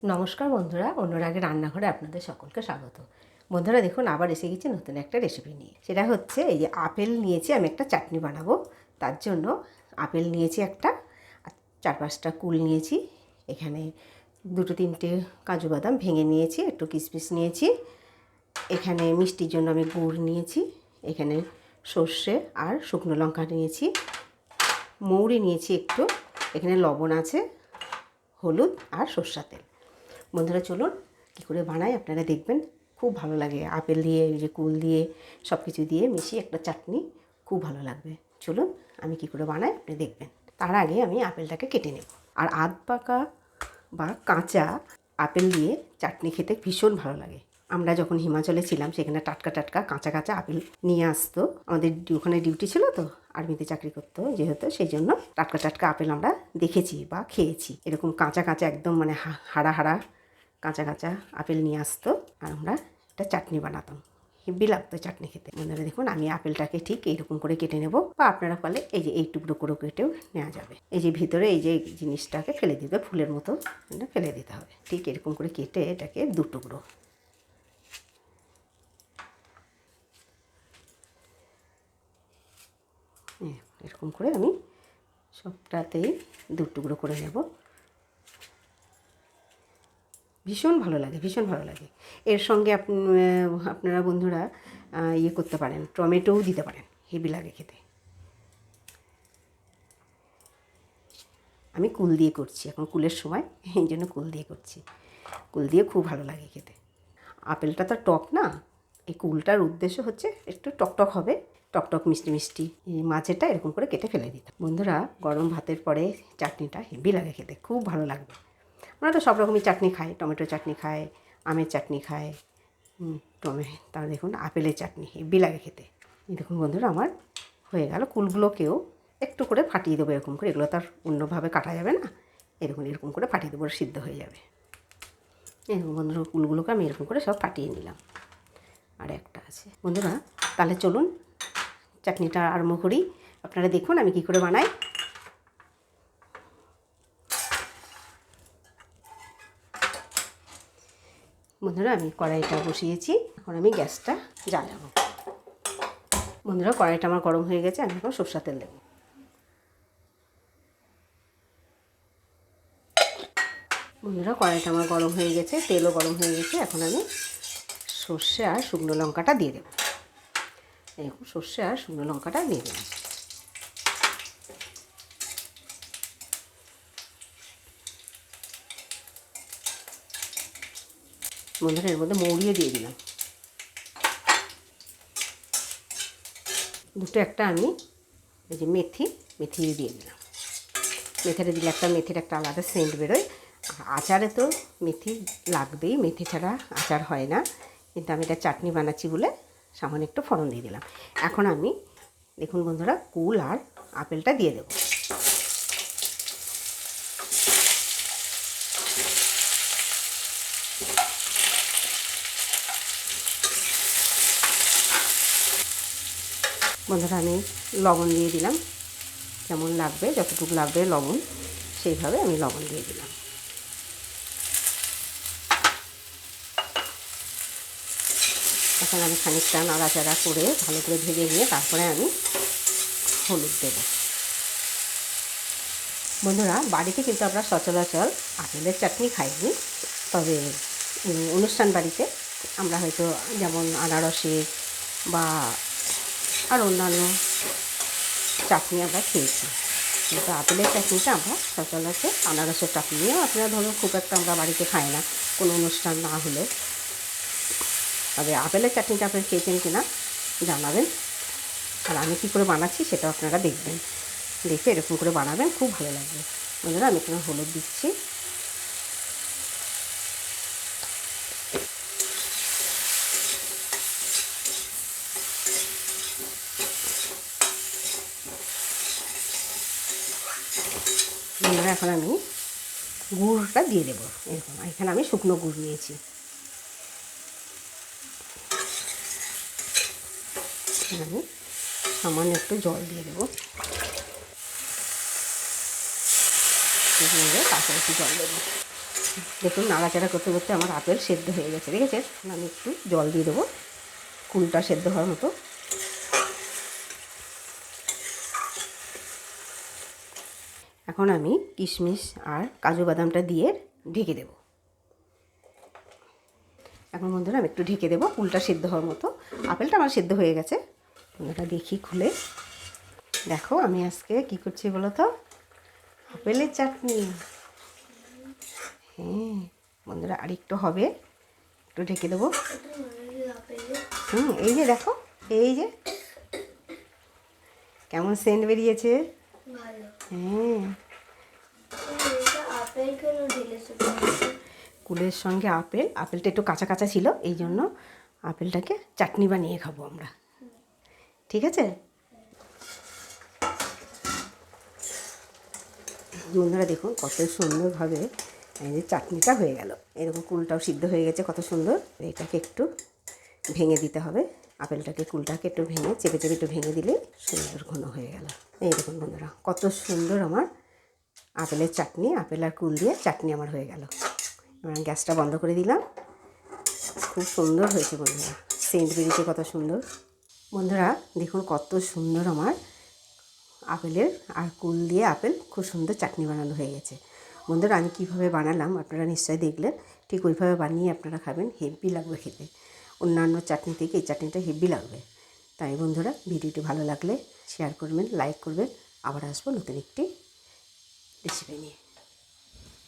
নমস্কার বন্ধুরা, অনুরাগের রান্নাঘরে আপনাদের সকলকে স্বাগত। বন্ধুরা দেখুন, আবার এসে গেছি নতুন একটা রেসিপি নিয়ে। সেটা হচ্ছে এই যে আপেল নিয়েছি, আমি একটা চাটনি বানাবো। তার জন্য আপেল নিয়েছি একটা, আর 4-5টা কুল নিয়েছি। এখানে 2-3টে কাজু বাদাম ভেঙে নিয়েছি, একটু কিশমিশ নিয়েছি। এখানে মিষ্টির জন্য আমি গুড় নিয়েছি। এখানে সর্ষে আর শুকনো লঙ্কা নিয়েছি, মৌরি নিয়েছি একটু। এখানে লবণ আছে, হলুদ আর সরষের তেল। বন্ধুরা চলুন কী করে বানাই আপনারা দেখবেন, খুব ভালো লাগে। আপেল দিয়ে, যে কুল দিয়ে, সব কিছু দিয়ে মিশিয়ে একটা চাটনি, খুব ভালো লাগবে। চলুন আমি কী করে বানাই আপনি দেখবেন। তার আগে আমি আপেলটাকে কেটে নেব। আর আধ পাকা বা কাঁচা আপেল দিয়ে চাটনি খেতে ভীষণ ভালো লাগে। আমরা যখন হিমাচলে ছিলাম সেখানে টাটকা টাটকা কাঁচা কাঁচা আপেল নিয়ে আসতো। আমাদের ওখানে ডিউটি ছিল তো, আর্মিতে চাকরি করতো যেহেতু, সেই জন্য টাটকা টাটকা আপেল আমরা দেখেছি বা খেয়েছি। এরকম কাঁচা কাঁচা একদম মানে হাড়া হাড়া কাঁচা কাঁচা আপেল নিয়ে আসতো, আর আমরা একটা চাটনি বানাতাম। হেব্বি লাগতো চাটনি খেতে। বন্ধুরা দেখুন, আমি আপেলটাকে ঠিক এইরকম করে কেটে নেব, বা আপনারা পারলে এই যে এই টুকরো করে কেটেও নেওয়া যাবে। এই যে ভিতরে এই যে জিনিসটাকে ফেলে দিতে, ফুলের মতো এটা ফেলে দিতে হবে। ঠিক এরকম করে কেটে এটাকে 2 টুকরো, এরকম করে আমি সবটাতেই 2 টুকরো করে নেব। ভীষণ ভালো লাগে, ভীষণ ভালো লাগে। এর সঙ্গে আপনারা বন্ধুরা ইয়ে করতে পারেন, টমেটোও দিতে পারেন, হেভি লাগে খেতে। আমি কুল দিয়ে করছি, এখন কুলের সময়, এই জন্য কুল দিয়ে করছি। কুল দিয়ে খুব ভালো লাগে খেতে। আপেলটা তো টক না, এই কুলটার উদ্দেশ্য হচ্ছে একটু টকটক হবে, টকটক মিষ্টি মিষ্টি। এই মাছেরটা এরকম করে কেটে ফেলে দিতাম। বন্ধুরা গরম ভাতের পরে চাটনিটা হেভি লাগে খেতে, খুব ভালো লাগবে। আমরা তো সব রকমই চাটনি খাই, টমেটো চাটনি খাই, আমের চাটনি খাই, তার দেখুন আপেলের চাটনি হেভি লাগে খেতে। দেখুন বন্ধুরা, আমার হয়ে গেল। কুলগুলোকেও একটু করে ফাটিয়ে দেবো এরকম করে, এগুলো তার অন্যভাবে কাটা যাবে না। এরকম এরকম করে ফাটিয়ে দেবো, সিদ্ধ হয়ে যাবে। এরকম বন্ধুরা কুলগুলোকে আমি এরকম করে সব ফাটিয়ে নিলাম। আর একটা আছে। বন্ধুরা তাহলে চলুন চাটনিটা আরম্ভ করি। আপনারা দেখুন আমি কী করে বানাই। বন্ধুরা আমি কড়াইটা বসিয়েছি, এখন আমি গ্যাসটা জ্বালাবো। বন্ধুরা কড়াইটা আমার গরম হয়ে গেছে, আমি এখন সরষের তেল দেবো। বন্ধুরা কড়াইটা আমার গরম হয়ে গেছে, তেলও গরম হয়ে গেছে। এখন আমি সর্ষে আর শুকনো লঙ্কাটা দিয়ে দেবো। এরকম সর্ষে আর শুকনো লঙ্কাটা দিয়ে দেবো। বন্ধুরা এর মধ্যে মৌরিও দিয়ে দিলাম দুটো। একটা আমি এই যে মেথি দিয়ে দিলাম। মেথিটা দিলে মেথির একটা আলাদা সেন্ট বেরোয়। আচারে তো মেথি লাগবেই, মেথি ছাড়া আচার হয় না। কিন্তু আমি এটা চাটনি বানাচ্ছি বলে সামান্য একটু ফোড়ন দিয়ে দিলাম। এখন আমি দেখুন বন্ধুরা কুল আর আপেলটা দিয়ে দেবো। বন্ধুরা আমি লবণ দিয়ে দিলাম, যেমন লাগবে, যতটুকু লাগবে লবণ, সেইভাবে আমি লবণ দিয়ে দিলাম। এখন আমি খানিকটা নাড়াচাড়া করে ভালো করে ভেজে নিয়ে তারপরে আমি হলুদ দেব। বন্ধুরা বাড়িতে কিন্তু আমরা সচরাচর আপেলের চাটনি খাইনি, তবে অনুষ্ঠান বাড়িতে আমরা হয়তো যেমন আনারসে বা আর অন্যান্য চাটনি আমরা খেয়েছি, কিন্তু আপেলের চাটনিটা আমরা সচরাচর আনারসের চাটনি নিয়েও, আপনারা ধরুন খুব একটা আমরা বাড়িতে খাই না কোনো অনুষ্ঠান না হলে। তবে আপেলের চাটনিটা আপনারা খেয়েছেন কিনা জানাবেন, আর আমি কী করে বানাচ্ছি সেটাও আপনারা দেখবেন। দেখে এরকম করে বানাবেন, খুব ভালো লাগবে। বন্ধুরা আমি এখানে হলুদ দিচ্ছি। বন্ধুরা এখন আমি গুড়টা দিয়ে দেবো। এরকম এখানে আমি শুকনো গুড় নিয়েছি। আমি সামান্য একটু জল দিয়ে দেবো, তারপরে একটু জল দেবো। দেখুন নাড়াচাড়া করতে করতে আমার আপেল সেদ্ধ হয়ে গেছে, দেখেছেন? আমি একটু জল দিয়ে দেবো কুলটা সেদ্ধ হওয়ার মতো। এখন আমি কিশমিশ আর কাজু বাদামটা দিয়ে ঢেকে দেবো। এখন বন্ধুরা আমি একটু ঢেকে দেবো কুলটা সেদ্ধ হওয়ার মতো। আপেলটা আমার সেদ্ধ হয়ে গেছে। বন্ধুরা দেখি খুলে, দেখো আমি আজকে কি করছি বলো তো, আপেলের চাটনি। হ্যাঁ বন্ধুরা আরেকটু হবে, একটু ঢেকে দেবো। এই যে দেখো, এই যে কেমন সেন্ট বেরিয়েছে। হ্যাঁ কুলের সঙ্গে আপেল, আপেলটা একটু কাঁচা কাঁচা ছিল, এই জন্য আপেলটাকে চাটনি বানিয়ে খাবো আমরা, ঠিক আছে? বন্ধুরা দেখুন কত সুন্দরভাবে এই যে চাটনিটা হয়ে গেল। এরকম কুলটাও সিদ্ধ হয়ে গেছে কত সুন্দর। এটাকে একটু ভেঙে দিতে হবে, আপেলটাকে কুলটাকে একটু ভেঙে চেপে চেপে একটু ভেঙে দিলে সুন্দর ঘন হয়ে গেল। এই দেখুন বন্ধুরা কত সুন্দর আমার আপেলের চাটনি, আপেল আর কুল দিয়ে চাটনি আমার হয়ে গেল। এবার গ্যাসটা বন্ধ করে দিলাম। খুব সুন্দর হয়েছে বন্ধুরা, সেন্ট বেরিয়েছে কত সুন্দর। বন্ধুরা দেখুন কত সুন্দর আমার আপেলের আর কুল দিয়ে আপেল খুব সুন্দর চাটনি বানানো হয়ে গেছে। বন্ধুরা আমি কীভাবে বানালাম আপনারা নিশ্চয়ই দেখলেন, ঠিক ওইভাবে বানিয়ে আপনারা খাবেন, হেভি লাগবে খেতে। অন্যান্য চাটনি থেকে এই চাটনিটা হেভি লাগবে। তাই বন্ধুরা ভিডিওটি ভালো লাগলে শেয়ার করবেন, লাইক করবেন। আবার আসবো নতুন একটি রেসিপি নিয়ে।